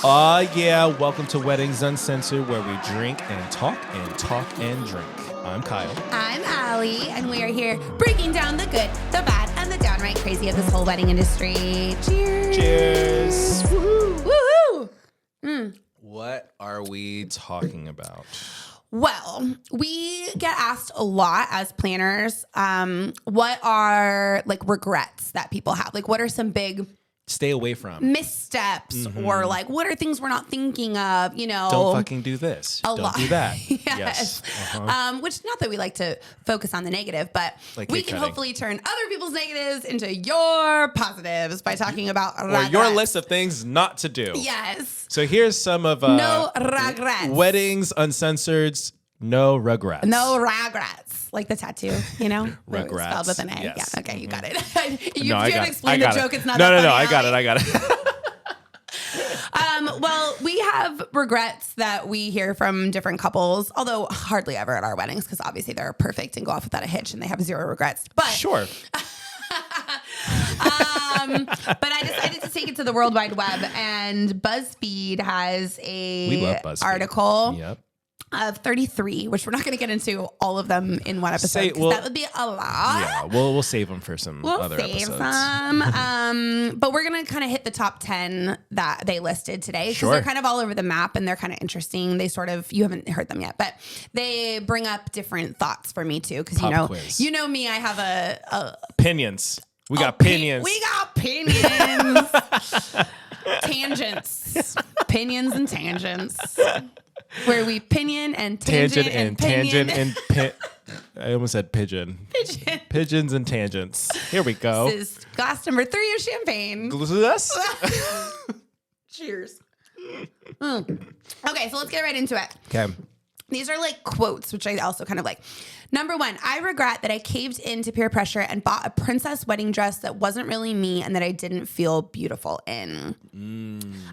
Yeah, welcome to Weddings Uncensored, where we drink and talk and talk and drink. I'm Kyle. I'm Allie, and we are here breaking down the good, the bad, and the downright crazy of this whole wedding industry. Cheers. Cheers. Woohoo. What are we talking about? Well, we get asked a lot as planners, what are like regrets that people have? Like, what are some big Stay away from missteps or like what are things we're not thinking of, you know? Don't fucking do this. Don't do that. Yes. Which, not that we like to focus on the negative, but like we can hopefully turn other people's negatives into your positives by talking about or your list of things not to do. Yes. So here's some of no regrets. Weddings Uncensored's no regrets. No regrets. Like the tattoo, you know? Regrets. Spelled with an A. Yes. Yeah. Okay, you got it. If No, you can't explain the joke, it's not no, that no, funny. I got it. Well, we have regrets that we hear from different couples, although hardly ever at our weddings, because obviously they're perfect and go off without a hitch and they have zero regrets. But Sure. but I decided to take it to the World Wide Web, and BuzzFeed has We love BuzzFeed. article Yep. of 33, which we're not going to get into all of them in one episode, because that would be a lot. Yeah, we'll save them for some other save episodes. some. But we're going to kind of hit the top 10 that they listed today, because Sure. they're kind of all over the map and they're kind of interesting. They sort of, you haven't heard them yet, but they bring up different thoughts for me too. Because you know me, I have a Opinions. We got opinions. We got opinions. Tangents. Opinions and tangents. Where we pinion and tangent and tangent and I almost said pigeon. Pigeons and tangents. Here we go. This is glass number 3 of champagne. Cheers. Okay, so let's get right into it. Okay. These are like quotes, which I also kind of like. Number 1, I regret that I caved into peer pressure and bought a princess wedding dress that wasn't really me and that I didn't feel beautiful in.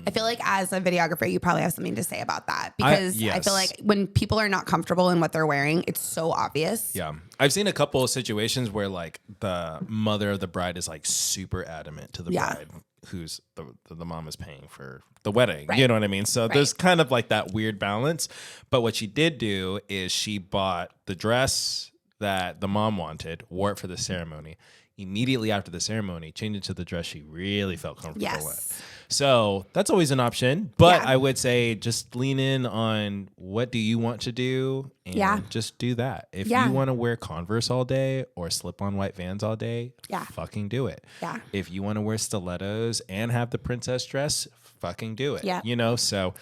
I feel like as a videographer, you probably have something to say about that, because I feel like when people are not comfortable in what they're wearing, it's so obvious. Yeah. I've seen a couple of situations where like the mother of the bride is like super adamant to the bride, who's the mom is paying for the wedding. Right. You know what I mean? So there's kind of like that weird balance. But what she did do is she bought the dress that the mom wanted, wore it for the ceremony. Immediately after the ceremony, changed it to the dress she really felt comfortable with. So that's always an option. But I would say just lean in on what do you want to do and just do that. If you want to wear Converse all day or slip on white Vans all day, fucking do it. Yeah. If you want to wear stilettos and have the princess dress, fucking do it. Yeah. You know, so,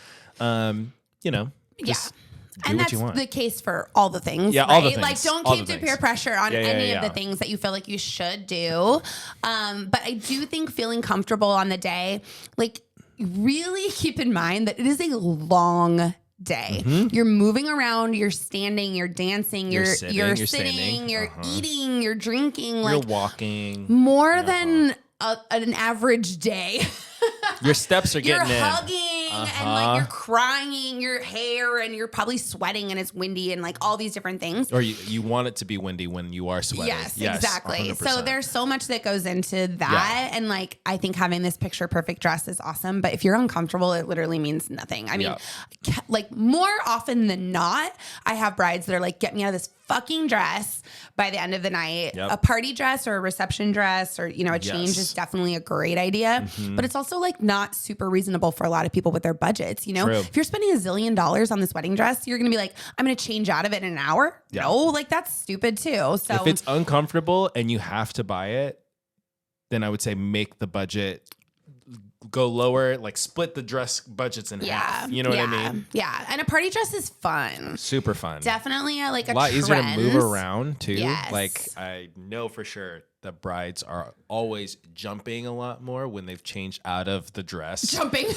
just do and what you that's want. the case for all the things. Yeah, right? all the things. Like, don't keep to peer pressure on any of the things that you feel like you should do. But I do think feeling comfortable on the day, like, really keep in mind that it is a long day. Mm-hmm. You're moving around, you're standing, you're dancing, you're sitting, you're eating, you're drinking, you're walking. More than an average day. Your steps are getting You're hugging and like you're crying your hair, and you're probably sweating and it's windy and like all these different things. Or you want it to be windy when you are sweating. Yes, exactly. 100%. So there's so much that goes into that. Yeah. And like, I think having this picture perfect dress is awesome, but if you're uncomfortable, it literally means nothing. I mean, like more often than not, I have brides that are like, get me out of this fucking dress by the end of the night. Yep. A party dress or a reception dress or, a change is definitely a great idea. Mm-hmm. But it's also like not super reasonable for a lot of people with their budgets. True. If you're spending $1 zillion on this wedding dress, you're going to be like, I'm going to change out of it in an hour. Yeah. No, like that's stupid too. So if it's uncomfortable and you have to buy it, then I would say make the budget go lower, like split the dress budgets in half. You know what I mean? Yeah. And a party dress is fun. Super fun. Definitely a lot trend. Easier to move around too. Yes. Like I know for sure the brides are always jumping a lot more when they've changed out of the dress. Jumping.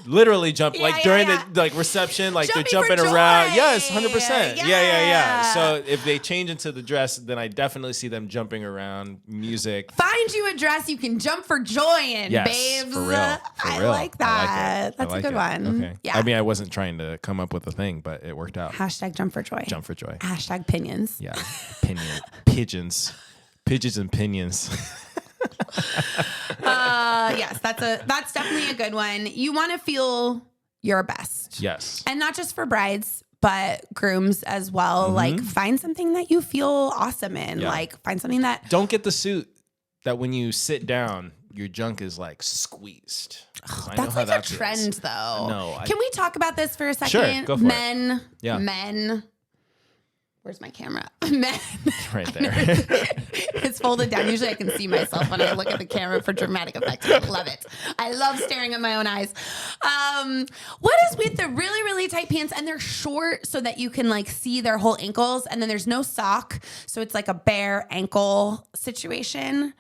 Literally jump during the like reception, like they're jumping around. Yes, 100%. Yeah. So if they change into the dress, then I definitely see them jumping around, music. Find you a dress you can jump for joy in, babes. For real. I like that. That's a good one. Okay. Yeah. I mean, I wasn't trying to come up with a thing, but it worked out. Hashtag jump for joy. Jump for joy. Hashtag pinions. Yeah. Pigeons. Pigeons and pinions. Yes, that's definitely a good one. You want to feel your best. Yes. And not just for brides, but grooms as well. Like, find something that you feel awesome in. Yeah. Like, find something that... Don't get the suit that when you sit down, your junk is like squeezed. That's like a trend, though. No. Can we talk about this for a second? Sure, go for it. Men. Where's my camera? Men. Right there. It's folded down. Usually I can see myself when I look at the camera for dramatic effect. I love it. I love staring at my own eyes. What is with the really, really tight pants? And they're short so that you can like see their whole ankles. And then there's no sock. So it's like a bare ankle situation.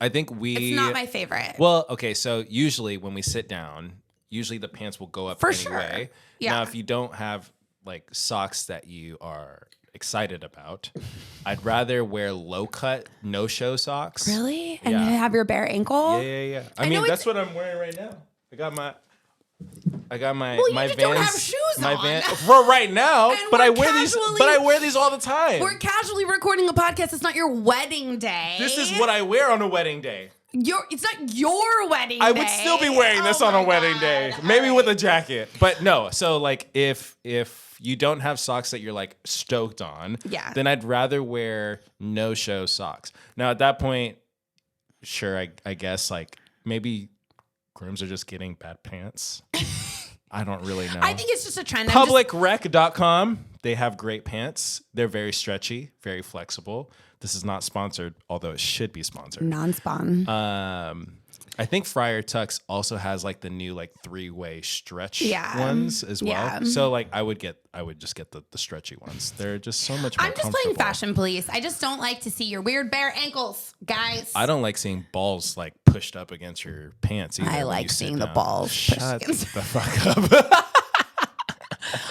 I think it's not my favorite. Well, okay. So usually when we sit down, usually the pants will go up for anyway. Sure. Yeah. Now, if you don't have like socks that you are excited about, I'd rather wear low cut, no show socks. Really? And you have your bare ankle? Yeah. I mean, that's what I'm wearing right now. I got my well, my you Vans. Don't have shoes my on. Van, for right now, but I wear these all the time. We're casually recording a podcast. It's not your wedding day. This is what I wear on a wedding day. It's not your wedding day. I would still be wearing this on a wedding day. Maybe with a jacket. But no, so like if you don't have socks that you're like stoked on, then I'd rather wear no show socks. Now at that point, sure, I guess like maybe grooms are just getting bad pants. I don't really know. I think it's just a trend. Publicrec.com, they have great pants. They're very stretchy, very flexible. This is not sponsored, although it should be sponsored. Non-spawn. I think Friar Tuck's also has like the new like 3-way stretch ones as well. Yeah. So like I would just get the stretchy ones. They're just so much more I'm just playing fashion police. I just don't like to see your weird bare ankles, guys. I don't like seeing balls like pushed up against your pants either. I like seeing the balls pushed against the fuck up.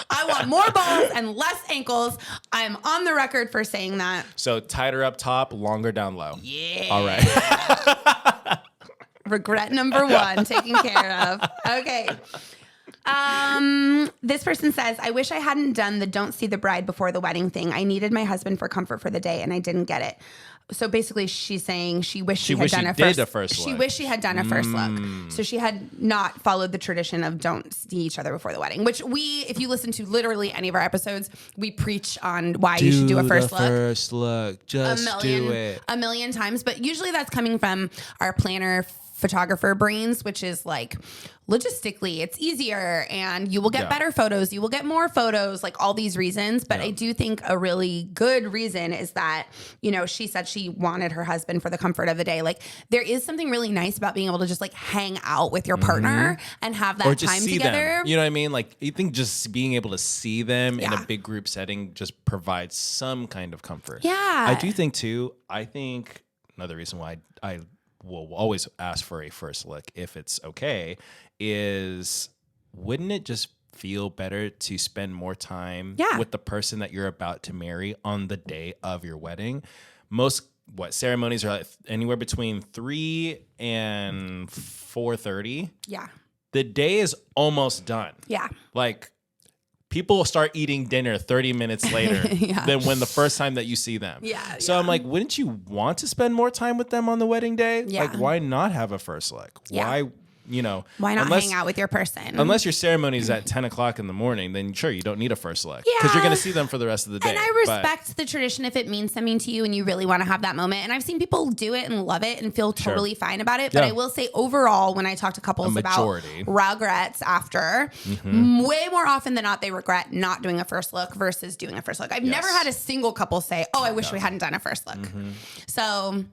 I want more balls and less ankles. I'm on the record for saying that. So tighter up top, longer down low. Yeah. All right. Regret number 1 taken care of. Okay. This person says, I wish I hadn't done the don't see the bride before the wedding thing. I needed my husband for comfort for the day and I didn't get it. So basically she's saying she wished she had done a first look. She wished she had done a first look. So she had not followed the tradition of don't see each other before the wedding, which if you listen to literally any of our episodes, we preach on why you should do a first look. First look. Just do it. A million times. But usually that's coming from our planner photographer brains, which is like logistically it's easier and you will get better photos, you will get more photos, like all these reasons. But I do think a really good reason is that, you know, she said she wanted her husband for the comfort of the day. Like there is something really nice about being able to just like hang out with your partner and have that time together. Them. You know what I mean? Like you think just being able to see them in a big group setting just provides some kind of comfort. Yeah. I do think too, another reason why I will always ask for a first look if it's okay is wouldn't it just feel better to spend more time with the person that you're about to marry on the day of your wedding? Most ceremonies are anywhere between 3 and 4:30. Yeah. The day is almost done. Yeah. Like people start eating dinner 30 minutes later than when the first time that you see them. Yeah. So I'm like, wouldn't you want to spend more time with them on the wedding day? Yeah. Like, why not have a first look? Yeah. Why not hang out with your person? Unless your ceremony is at 10 o'clock in the morning, then sure, you don't need a first look. Because you're going to see them for the rest of the day. And I respect the tradition if it means something to you and you really want to have that moment. And I've seen people do it and love it and feel totally fine about it. But I will say overall, when I talk to couples about regrets after, way more often than not, they regret not doing a first look versus doing a first look. I've never had a single couple say, oh, I wish we hadn't done a first look. So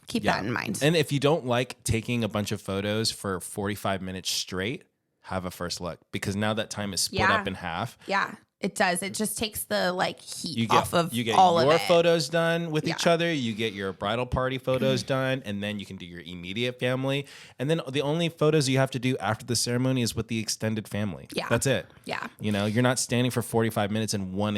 keep that in mind. And if you don't like taking a bunch of photos for 45 minutes straight, have a first look because now that time is split up in half. Yeah. It does. It just takes the heat off of all of it. You get your photos done with each other. You get your bridal party photos done, and then you can do your immediate family. And then the only photos you have to do after the ceremony is with the extended family. Yeah, that's it. Yeah, you're not standing for 45 minutes in one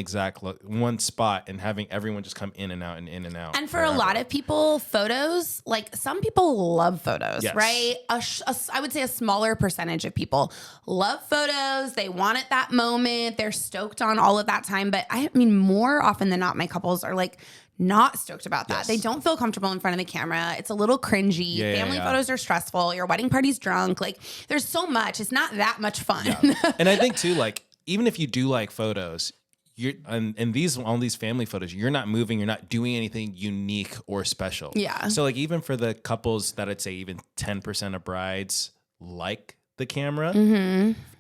spot and having everyone just come in and out and in and out. And for a lot of people, photos, like some people love photos, right? I would say a smaller percentage of people love photos. They want it that moment. They're stoked on all of that time. But I mean, more often than not, my couples are like not stoked about that. Yes. They don't feel comfortable in front of the camera. It's a little cringy. Family photos are stressful. Your wedding party's drunk. Like, there's so much. It's not that much fun. Yeah. And I think too, like, even if you do like photos, you're and all these family photos, you're not moving, you're not doing anything unique or special. Yeah. So like, even for the couples that I'd say even 10% of brides like the camera,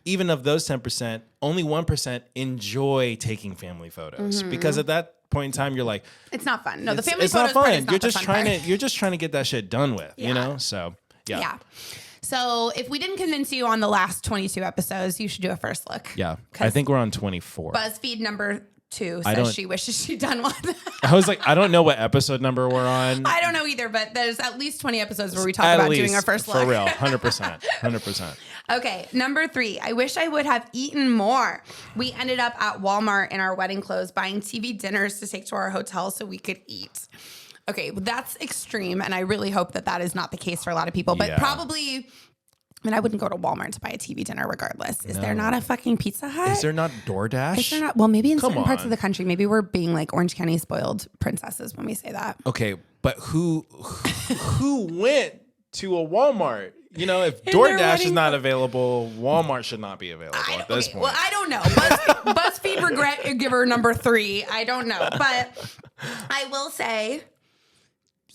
even of those 10%, only 1% enjoy taking family photos because at that point in time, you're like, it's not fun. No, the family it's photos not fun. Part is not You're just trying to get that shit done with, you know? So yeah. So if we didn't convince you on the last 22 episodes, you should do a first look. Yeah. I think we're on 24. BuzzFeed number 2 says she wishes she'd done one. I was like, I don't know what episode number we're on. I don't know either, but there's at least 20 episodes where we talk about doing our first look. For real, 100%. 100%. Okay, number 3. I wish I would have eaten more. We ended up at Walmart in our wedding clothes buying TV dinners to take to our hotel so we could eat. Okay, well, that's extreme, and I really hope that is not the case for a lot of people, but probably... I mean, I wouldn't go to Walmart to buy a TV dinner regardless. Is there not a fucking Pizza Hut? Is there not DoorDash? Is there not? Well, maybe in certain parts of the country, maybe we're being like Orange County spoiled princesses when we say that. Okay, but who went to a Walmart? You know, if DoorDash is not available, Walmart should not be available at this point. Well, I don't know. BuzzFeed regret giver number 3. I don't know. But I will say,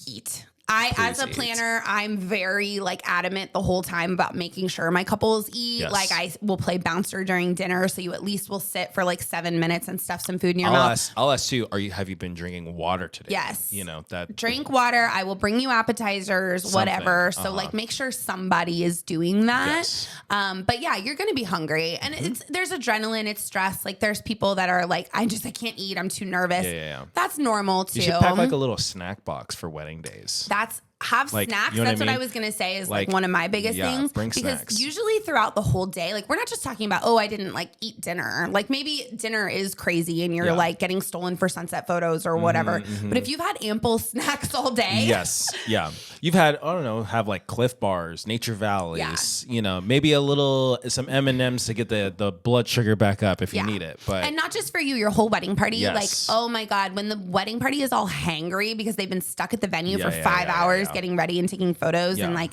eat. As a planner, I'm very like adamant the whole time about making sure my couples eat. Yes. Like I will play bouncer during dinner, so you at least will sit for like 7 minutes and stuff some food in your mouth. I'll ask you, have you been drinking water today? Yes. You know that. Drink water. I will bring you appetizers, whatever. So like make sure somebody is doing that. Yes. But yeah, you're gonna be hungry, and there's adrenaline, it's stress. Like there's people that are like, I can't eat. I'm too nervous. Yeah. That's normal too. You should pack like a little snack box for wedding days. Have snacks. That's what I was going to say is like one of my biggest things. Bring because snacks. Usually throughout the whole day, like we're not just talking about, I didn't like eat dinner. Like maybe dinner is crazy and you're like getting stolen for sunset photos or whatever. But if you've had ample snacks all day. Yes. Yeah. You've had, I don't know, have like Cliff Bars, Nature Valleys, you know, maybe some M&Ms to get the blood sugar back up if you need it. And not just for you, your whole wedding party. Yes. Like, oh my God, when the wedding party is all hangry because they've been stuck at the venue for 5 hours getting ready and taking photos and like,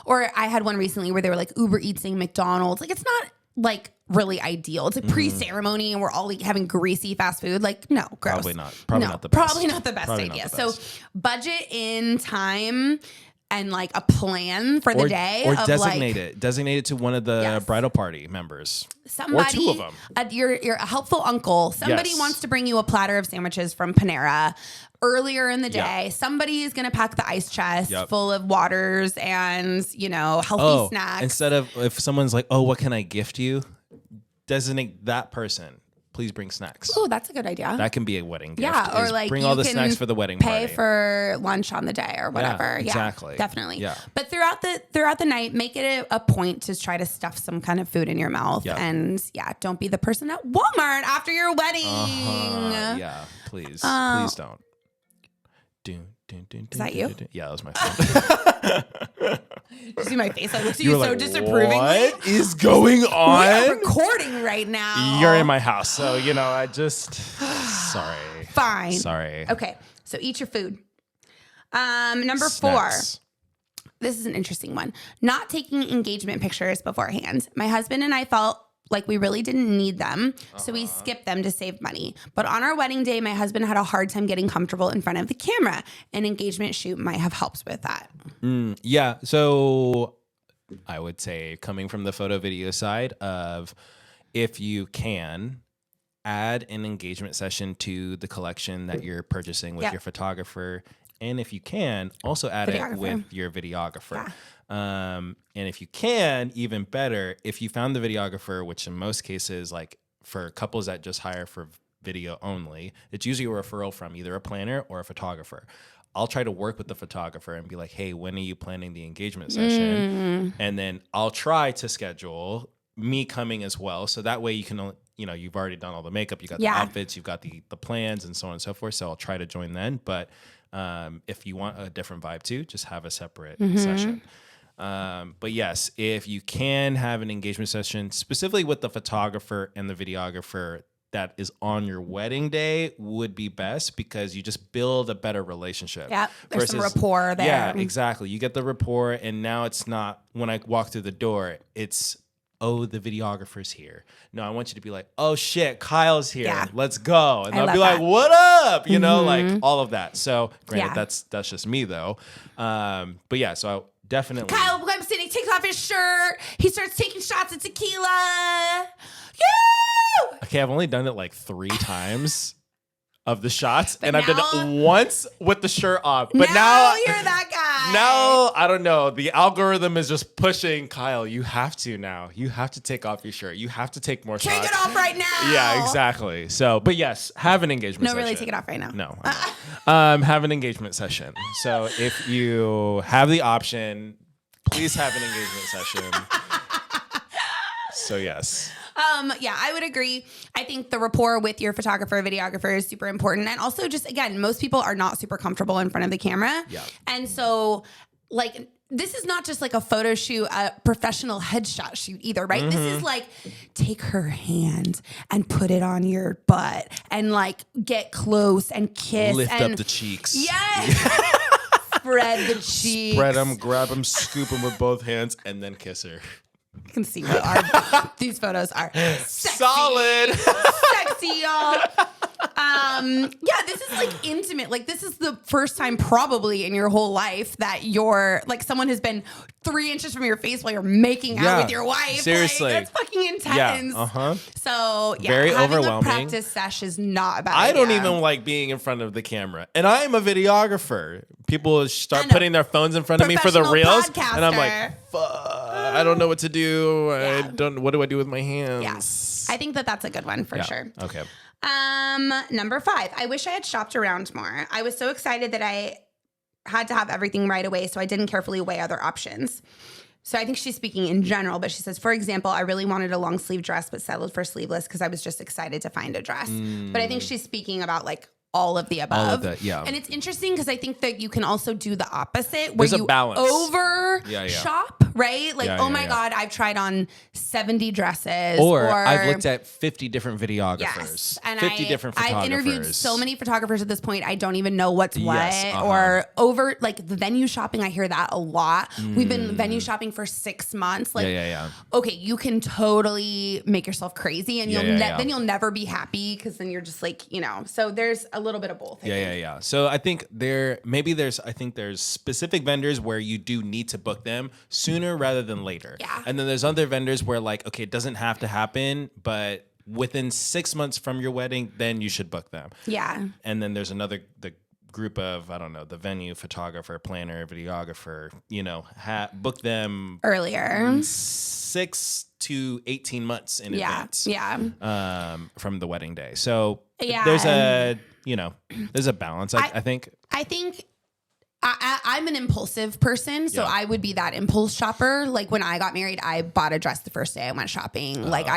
or I had one recently where they were like Uber Eatsing McDonald's. Like it's not like really ideal. It's a pre-ceremony and we're all having greasy fast food. Like no, gross. Probably not the best. Probably not the best idea. So budget in time and like a plan for the day. Or designate it to one of the bridal party members. Somebody, or 2 of them. You're a helpful uncle. Somebody wants to bring you a platter of sandwiches from Panera earlier in the day. Somebody is going to pack the ice chest full of waters and, healthy snacks. Instead of if someone's like, what can I gift you? Designate that person. Please bring snacks. Oh, that's a good idea. That can be a wedding gift. Yeah, or like bring all the snacks for the wedding party. Pay for lunch on the day or whatever. Yeah, exactly. Definitely. Yeah. But throughout the night, make it a point to try to stuff some kind of food in your mouth. Yep. And don't be the person at Walmart after your wedding. Yeah, please don't. Is that you? Yeah, that was my phone. Did you see my face? I looked at you so disapprovingly. What is going on? We are recording right now. You're in my house, so I just sorry. Fine. Sorry. Okay, so eat your food. Number Snacks. 4. This is an interesting one. Not taking engagement pictures beforehand. My husband and I felt like we really didn't need them, so we skipped them to save money. But on our wedding day, my husband had a hard time getting comfortable in front of the camera. An engagement shoot might have helped with that. Yeah, so I would say coming from the photo video side of if you can, add an engagement session to the collection that you're purchasing with your photographer. And if you can, also add it with your videographer. Yeah. And if you can, even better, if you found the videographer, which in most cases, like for couples that just hire for video only, it's usually a referral from either a planner or a photographer. I'll try to work with the photographer and be like, hey, when are you planning the engagement session? And then I'll try to schedule me coming as well. So that way you can, you've already done all the makeup, you got the outfits, you've got the plans and so on and so forth. So I'll try to join then. But if you want a different vibe too, just have a separate session. But yes, if you can have an engagement session specifically with the photographer and the videographer, that is on your wedding day would be best, because you just build a better relationship. Yeah, there's some rapport there. Yeah, exactly. You get the rapport, and now it's not when I walk through the door, it's, oh, the videographer's here. No, I want you to be like, oh shit, Kyle's here. Yeah. Let's go. And they'll be like, what up? You know, like all of that. So granted, that's just me though. But yeah, so I definitely. Kyle comes in, he takes off his shirt. He starts taking shots of tequila. Yeah. Okay, I've only done it like 3 times of the shots, and I've done it once with the shirt off. But now you're that guy. Now, I don't know. The algorithm is just pushing, Kyle, you have to now. You have to take off your shirt. You have to take more shots. Take it off right now. Yeah, exactly. So, but yes, have an engagement session. No, really, take it off right now. No. Have an engagement session. So if you have the option, please have an engagement session. So yes. Yeah, I would agree. I think the rapport with your photographer, videographer is super important. And also just, again, most people are not super comfortable in front of the camera. Yeah. And so like, this is not just like a photo shoot, a professional headshot shoot either, right? This is like, take her hand and put it on your butt and like get close and kiss. Lift and up the cheeks. Yes. Spread the cheeks. Spread them, grab them, scoop them with both hands, and then kiss her. You can see what these photos are. Sexy. Solid. Sexy, y'all. Yeah, this is like intimate. Like, this is the first time probably in your whole life that you're like, someone has been 3 inches from your face while you're making out with your wife. Seriously. Like, that's fucking intense. Yeah. So yeah, very having overwhelming. a practice sesh is not a bad I idea. don't even like being in front of the camera. And I am a videographer. People start putting their phones in front of me for the reels. Podcaster. And I'm like, fuck. I don't know what to do. What do I do with my hands? Yes. I think that's a good one for sure. Okay. Number 5, I wish I had shopped around more. I was so excited that I had to have everything right away, so I didn't carefully weigh other options. So I think she's speaking in general, but she says, for example, I really wanted a long sleeve dress, but settled for sleeveless because I was just excited to find a dress. But I think she's speaking about like all of the above. All of that, yeah. And it's interesting because I think that you can also do the opposite, where There's you a balance. over shop, right? Like, oh my God, I've tried on 70 dresses. Or I've looked at 50 different videographers. Yes. And 50 different photographers. I've interviewed so many photographers at this point, I don't even know what's what. Or over, like, venue shopping, I hear that a lot. We've been venue shopping for 6 months. Like, okay, you can totally make yourself crazy, and then you'll never be happy, because then you're just like, you know. So there's a little bit of both. Yeah. So I think there's specific vendors where you do need to book them sooner rather than later. Yeah. And then there's other vendors where, like, okay, it doesn't have to happen, but within 6 months from your wedding, then you should book them. Yeah. And then there's the group of, I don't know, the venue photographer, planner, videographer, you know, book them earlier. 6 to 18 months in advance. Yeah. From the wedding day. So there's a balance. I think I'm an impulsive person, so I would be that impulse shopper. Like, when I got married, I bought a dress the first day I went shopping. Like,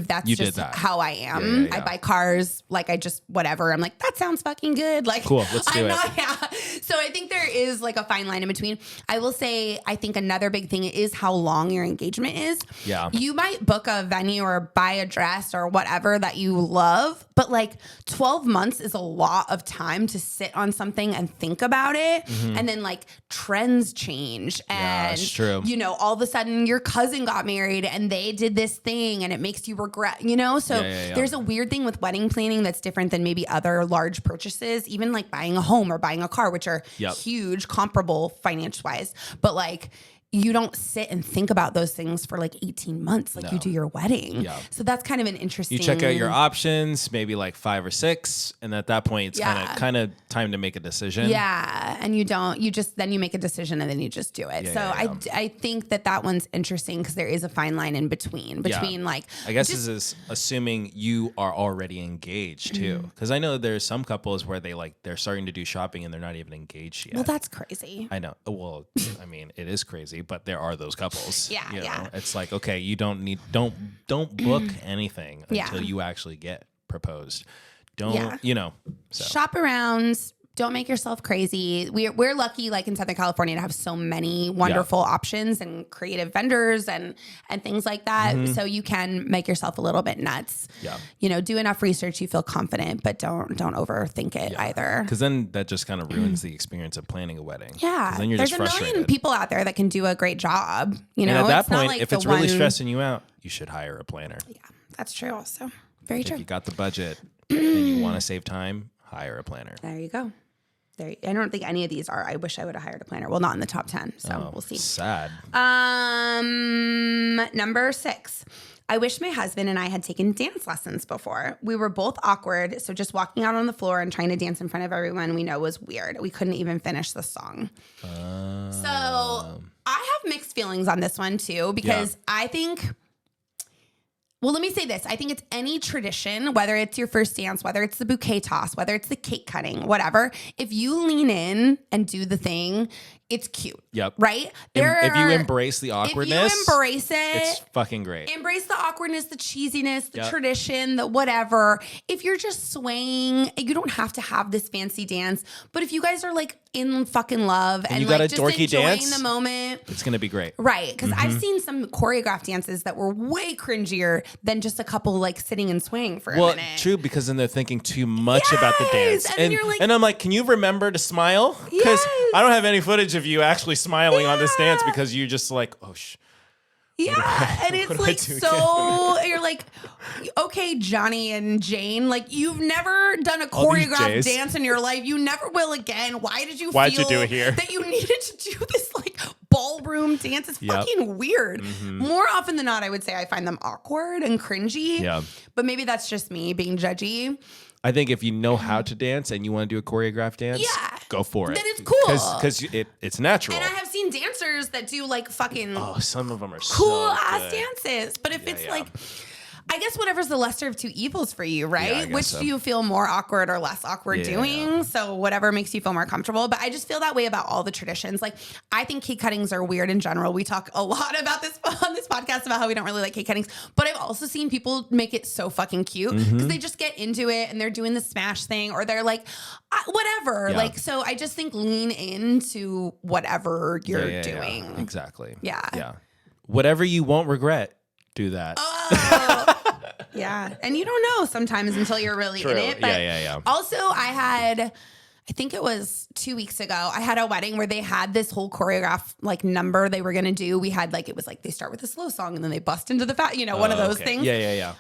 that's you just how I am. Yeah. I buy cars. Like, I just, whatever. I'm like, that sounds fucking good. Like, cool, let's do it. So I think there is like a fine line in between. I will say, I think another big thing is how long your engagement is. Yeah. You might book a venue or buy a dress or whatever that you love, but like 12 months is a lot of time to sit on something and think about it. And then like trends change, and it's true. You know, all of a sudden your cousin got married and they did this thing and it makes you regret, you know? So there's a weird thing with wedding planning that's different than maybe other large purchases, even like buying a home or buying a car, which are huge, comparable finance wise. But like, you don't sit and think about those things for like 18 months like you do your wedding. Yeah. So that's kind of an interesting... You check out your options, maybe like 5 or 6, and at that point, it's kind of time to make a decision. Yeah, and then you make a decision and then you just do it. I think that one's interesting because there is a fine line in between like... I guess this is assuming you are already engaged too. Because I know there's some couples where they're starting to do shopping and they're not even engaged yet. Well, that's crazy. I know. Well, I mean, it is crazy. But there are those couples. Yeah. It's like, okay, you don't book anything until you actually get proposed. So. Shop around, don't make yourself crazy. We're lucky, like in Southern California, to have so many wonderful options and creative vendors and things like that. So you can make yourself a little bit nuts. Yeah. You know, do enough research, you feel confident, but don't overthink it either. Because then that just kind of ruins the experience of planning a wedding. Yeah. Then you're There's just a frustrated. million people out there that can do a great job. You know, and at that it's not point, like if it's really stressing you out, you should hire a planner. Yeah, that's true. Also, very true. If you got the budget and you want to save time, hire a planner. There you go. I don't think any of these are. I wish I would have hired a planner. Well, not in the top 10. So we'll see. Sad. Number 6. I wish my husband and I had taken dance lessons before. We were both awkward, so just walking out on the floor and trying to dance in front of everyone we know was weird. We couldn't even finish the song. So I have mixed feelings on this one too, because I think... Well, let me say this. I think it's any tradition, whether it's your first dance, whether it's the bouquet toss, whether it's the cake cutting, whatever. If you lean in and do the thing, it's cute. Yep. Right? If you embrace the awkwardness, if you embrace it, it's fucking great. Embrace the awkwardness, the cheesiness, the tradition, the whatever. If you're just swaying, you don't have to have this fancy dance. But if you guys are like in fucking love and you got like a just dorky enjoying dance, the moment, it's gonna be great. Right. Because I've seen some choreographed dances that were way cringier than just a couple like sitting and swaying for a minute. Well, true, because then they're thinking too much about the dance. And you're like, and I'm like, can you remember to smile? Because I don't have any footage of you actually smiling on this dance because you just like, oh, and it's like so you're like, okay, Johnny and Jane, like you've never done a choreographed dance in your life. You never will again. Why'd you do it here? That you needed to do this like ballroom dance? It's fucking weird. More often than not, I would say I find them awkward and cringy. Yeah. But maybe that's just me being judgy. I think if you know how to dance and you want to do a choreographed dance, go for it. Then it's cool. Because it's natural. And I have seen dancers that do like fucking some of them are cool so ass dances. But if it's like, I guess whatever's the lesser of two evils for you, right? Which do you feel more awkward or less awkward doing? So whatever makes you feel more comfortable. But I just feel that way about all the traditions. Like I think cake cuttings are weird in general. We talk a lot about this on this podcast about how we don't really like cake cuttings. But I've also seen people make it so fucking cute because they just get into it and they're doing the smash thing or they're like, whatever. Yeah. Like, so I just think lean into whatever you're doing. Yeah. Exactly. Yeah. Yeah. Whatever you won't regret, do that. Oh. Yeah. And you don't know sometimes until you're really in it. But also I think it was 2 weeks ago, I had a wedding where they had this whole choreograph like number they were going to do. We had like, it was like they start with a slow song and then they bust into the one of those things. Yeah.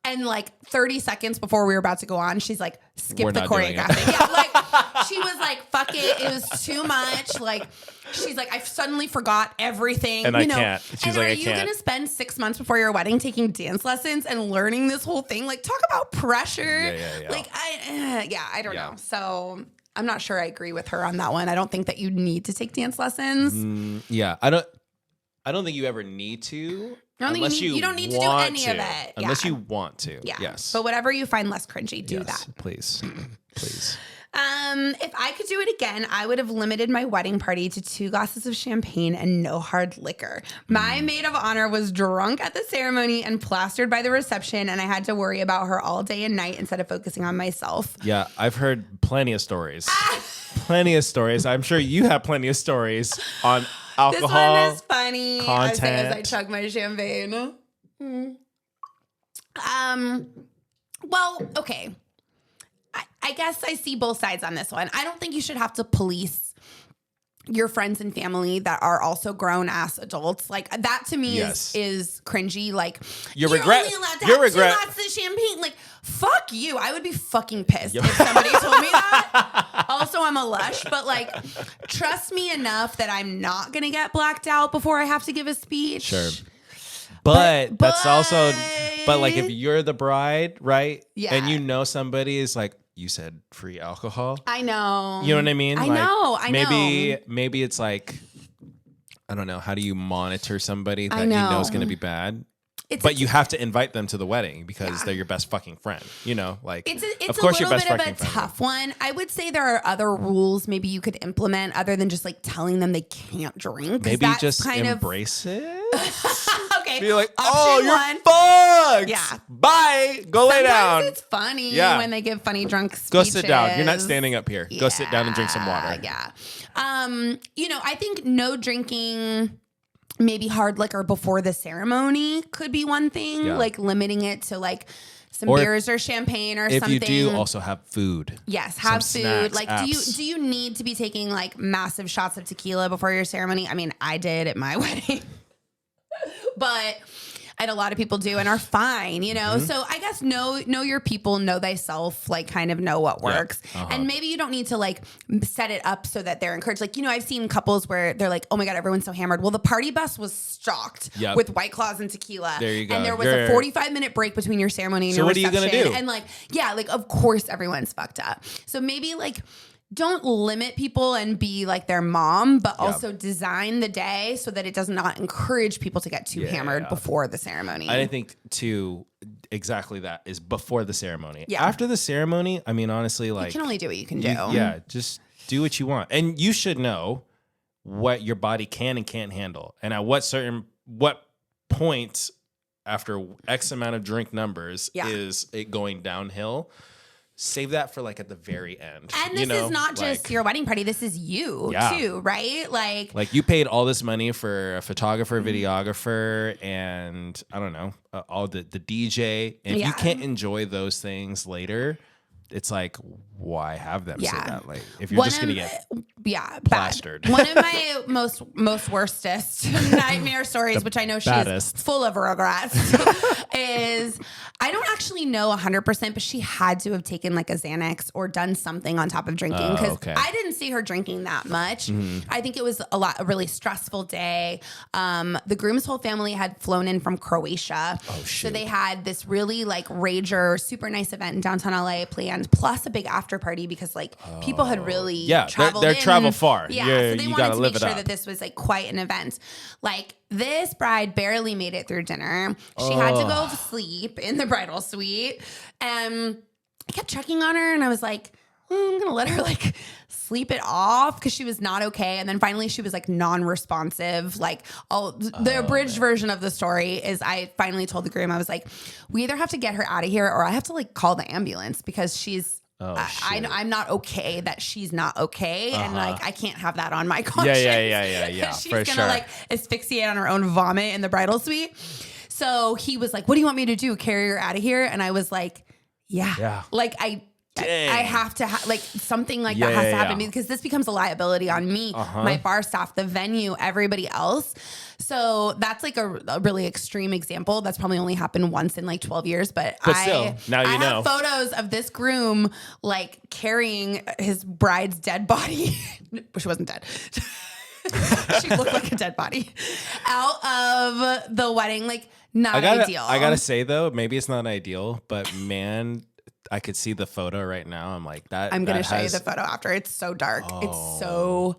And like 30 seconds before we were about to go on, she's like, skip the choreographing. Yeah, like she was like, fuck it. It was too much. Like, she's like, I suddenly forgot everything. And I can't. She's like, I can't. Are you going to spend 6 months before your wedding taking dance lessons and learning this whole thing? Like, talk about pressure. Yeah. Like, I don't know. So I'm not sure I agree with her on that one. I don't think that you need to take dance lessons. I don't think you ever need to. You don't need to do any of it. Unless you want to. Yeah. Yes. But whatever you find less cringy, do that. Please. Please. If I could do it again, I would have limited my wedding party to 2 glasses of champagne and no hard liquor. My maid of honor was drunk at the ceremony and plastered by the reception, and I had to worry about her all day and night instead of focusing on myself. Yeah, I've heard plenty of stories. Plenty of stories. I'm sure you have plenty of stories on alcohol. This one is funny. Content. I say as I chug my champagne. Well, okay. I guess I see both sides on this one. I don't think you should have to police your friends and family that are also grown ass adults. Like that to me is cringy. Like you're only allowed to have 2 glasses of champagne. Like fuck you. I would be fucking pissed if somebody told me that. Also, I'm a lush, but like trust me enough that I'm not gonna get blacked out before I have to give a speech. Sure. But that's also, like if you're the bride, right? Yeah. And you know somebody is like, you said free alcohol. I know. You know what I mean? I know. Maybe it's like, I don't know. How do you monitor somebody that you know is going to be bad? But you have to invite them to the wedding because they're your best fucking friend. You know, like it's a little bit of a tough one. I would say there are other rules maybe you could implement other than just like telling them they can't drink. Maybe just embrace it. Okay, be like, oh, you're fucked. Yeah. Bye. Go lay down. It's funny when they give funny drunk speeches. Go sit down. You're not standing up here. Go sit down and drink some water. Yeah. I think no drinking, maybe hard liquor before the ceremony could be one thing. Yeah. Like limiting it to like some beers or champagne or something. If you do, also have food. Yes, have food. Snacks, like, do you need to be taking like massive shots of tequila before your ceremony? I mean, I did at my wedding, and a lot of people do and are fine, Mm-hmm. So I guess know your people, know thyself, like kind of know what works. Yeah. And maybe you don't need to like set it up so that they're encouraged. Like, I've seen couples where they're like, oh my God, everyone's so hammered. Well, the party bus was stocked with White Claws and tequila. There you go. And there was a 45-minute break between your ceremony and your reception. So what are you going to do? And of course everyone's fucked up. So maybe don't limit people and be like their mom, but also design the day so that it does not encourage people to get too hammered before the ceremony. I think too, exactly that is before the ceremony. Yeah. After the ceremony, I mean, honestly, you can only do what you can do. Yeah. Just do what you want. And you should know what your body can and can't handle. And at what point after X amount of drink numbers is it going downhill. Save that for at the very end. And this is not just your wedding party. This is you too, right? Like you paid all this money for a photographer, videographer, and I don't know, all the DJ. And if you can't enjoy those things later, it's like, why have them say that? Like, if you're just going to get plastered. One of my most worstest nightmare stories, which I know she's full of regrets, is I don't actually know 100%, but she had to have taken like a Xanax or done something on top of drinking because I didn't see her drinking that much. Mm-hmm. I think it was a really stressful day. The groom's whole family had flown in from Croatia. Oh, shoot. So they had this really rager, super nice event in downtown LA planned, plus a big after party because people had really traveled they're travel far. Yeah, so they wanted to make sure that this was quite an event. This bride barely made it through dinner. She had to go to sleep in the bridal suite. I kept checking on her and I was like, I'm going to let her sleep it off because she was not okay. And then finally she was non-responsive. The abridged version of the story is I finally told the groom, I was like, we either have to get her out of here or I have to call the ambulance because she's, I'm not okay that she's not okay. And I can't have that on my conscience. Yeah. She's going to asphyxiate on her own vomit in the bridal suite. So he was like, what do you want me to do? Carry her out of here? And I was like, yeah. I have to something that has to happen because this becomes a liability on me, my bar staff, the venue, everybody else. So that's a really extreme example. That's probably only happened once in 12 years. But still, now you know. I have photos of this groom carrying his bride's dead body. She wasn't dead. She looked like a dead body out of the wedding. Not ideal. I gotta say though, maybe it's not ideal, but man, I could see the photo right now. I'm like that. I'm gonna show you the photo after. It's so dark. It's so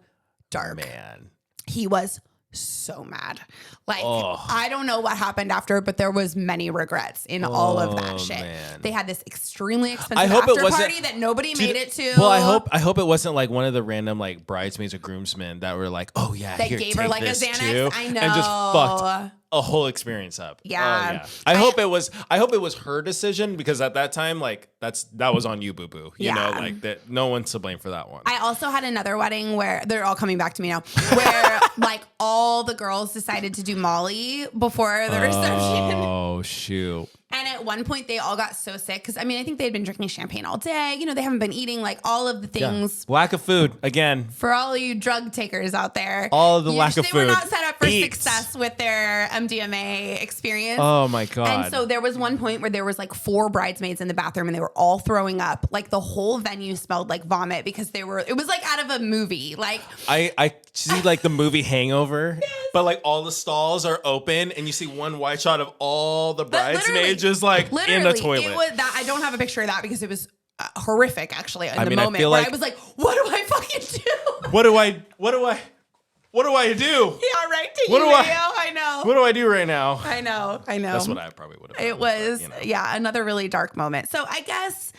dark. Man, he was so mad. I don't know what happened after, but there was many regrets in all of that shit. Man. They had this extremely expensive after party that nobody made it to. Well, I hope it wasn't one of the random bridesmaids or groomsmen that were oh yeah, that here, gave her a Xanax. Too, I know, and just fucked a whole experience up. Yeah. I hope it was her decision because at that time that was on you, boo boo. You know, that no one's to blame for that one. I also had another wedding where they're all coming back to me now, where all the girls decided to do Molly before the reception. Oh shoot. And at one point, they all got so sick because I think they had been drinking champagne all day. They haven't been eating all of the things. Yeah. Lack of food again. For all you drug takers out there, all of the lack of food. They were not set up for success with their MDMA experience. Oh my god! And so there was one point where there was 4 bridesmaids in the bathroom, and they were all throwing up. The whole venue smelled like vomit because they were. It was out of a movie. I see the movie Hangover, yes. But all the stalls are open, and you see one wide shot of all the bridesmaids. Just in the toilet. It was that I don't have a picture of that because it was horrific actually in the moment where I was like, what do I fucking do? What do I do? Yeah, right. I know. What do I do right now? I know. That's what I probably would have done. It was another really dark moment. So I guess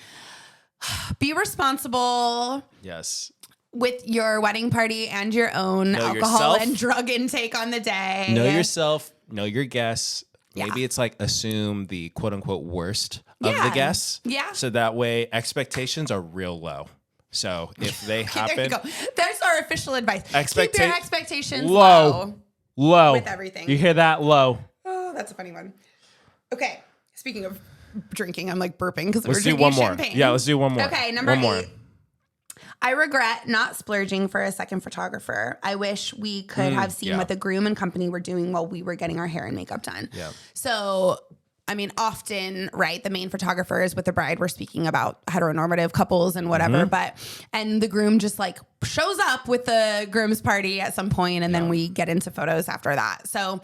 be responsible. Yes. With your wedding party and your own alcohol and drug intake on the day. Know yourself. Know your guests. maybe it's like assume the quote unquote worst of the guests. Yeah. So that way expectations are real low. So if they happen. There you go. That's our official advice. Keep your expectations low. With everything. You hear that? Low. Oh, that's a funny one. Okay. Speaking of drinking, I'm like burping because we're Let's do drinking one more. champagne. Yeah, let's do one more. Okay, number 8. I regret not splurging for a second photographer. I wish we could have seen what the groom and company were doing while we were getting our hair and makeup done. Yeah. So, I mean, often, right, the main photographers with the bride, we're speaking about heteronormative couples and whatever, and the groom just like shows up with the groom's party at some point, and then we get into photos after that. So,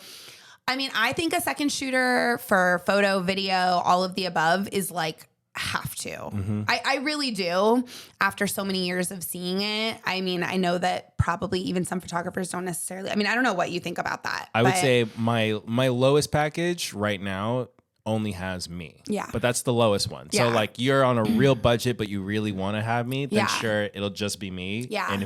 I mean, I think a second shooter for photo, video, all of the above is like, have to. I really do. After so many years of seeing it, I mean, I know that probably even some photographers don't necessarily. I mean, I don't know what you think about that. I would say my lowest package right now only has me. Yeah. But that's the lowest one. So like you're on a real budget, but you really want to have me, then sure, it'll just be me. Yeah. And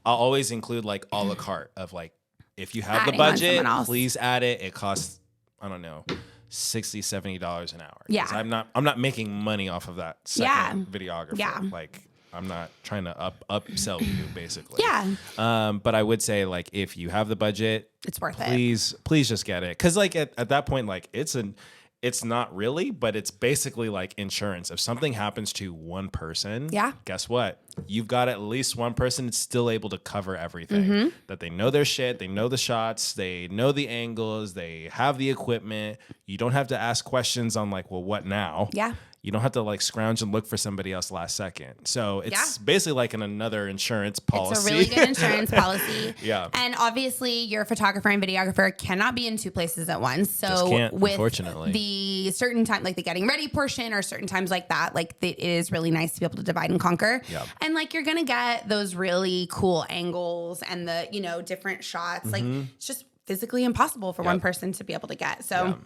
I'll always include like a la carte of like, if you have Adding the budget, please add it. It costs, I don't know, $60, $70 an hour. Yeah. I'm not making money off of that second videographer. Yeah. Like I'm not trying to upsell you basically. Yeah. But I would say like if you have the budget, it's worth it. Please just get it. Cause like at that point, like it's not really, but it's basically like insurance. If something happens to one person, guess what? You've got at least one person that's still able to cover everything. That they know their shit, they know the shots, they know the angles, they have the equipment. You don't have to ask questions on like, well, what now? Yeah. You don't have to like scrounge and look for somebody else last second. So it's basically like another insurance policy. It's a really good insurance policy. Yeah. And obviously your photographer and videographer cannot be in two places at once. So just can't, with unfortunately. The certain time, like the getting ready portion or certain times like that, like it is really nice to be able to divide and conquer. Yep. And like you're going to get those really cool angles and the, different shots. Like it's just physically impossible for one person to be able to get. So,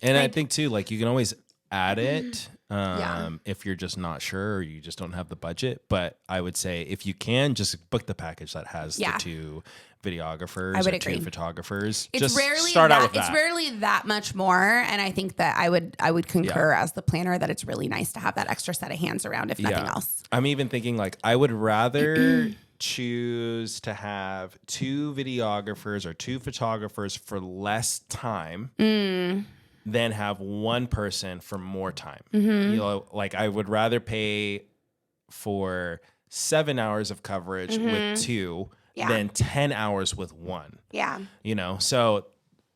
and I think too, like you can always add it if you're just not sure or you just don't have the budget. But I would say if you can, just book the package that has the two videographers or agree. 2 photographers. It's just rarely start out with that. It's rarely that much more. And I think that I would concur as the planner that it's really nice to have that extra set of hands around, if nothing else. I'm even thinking like I would rather choose to have 2 videographers or 2 photographers for less time than have one person for more time. Like I would rather pay for 7 hours of coverage with 2 than 10 hours with 1. Yeah. So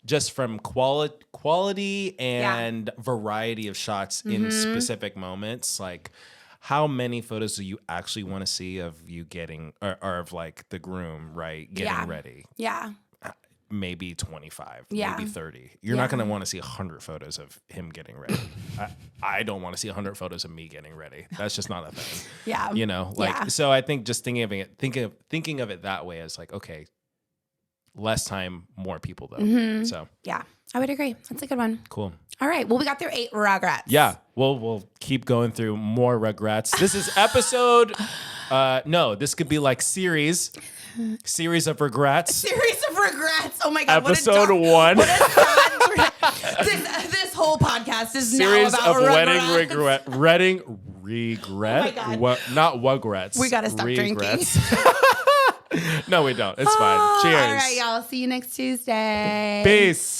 just from quality and variety of shots in specific moments, like how many photos do you actually want to see of you getting or of like the groom, right? Getting ready. Yeah. Maybe 25, maybe 30. You're not going to want to see 100 photos of him getting ready. I don't want to see 100 photos of me getting ready. That's just not a thing. Yeah. So I think just thinking of it that way as like, okay, less time, more people though. So yeah, I would agree. That's a good one. Cool. All right. Well, we got through 8 regrets. Yeah. We'll keep going through more regrets. This is episode, no, this could be like series of regrets. Series of regrets. Oh my God. Episode 1. What a this whole podcast is series now about of regrets. wedding regret. Oh my God. Not regrets. We got to stop drinking. No, we don't. It's fine. Cheers. All right, y'all. See you next Tuesday. Peace.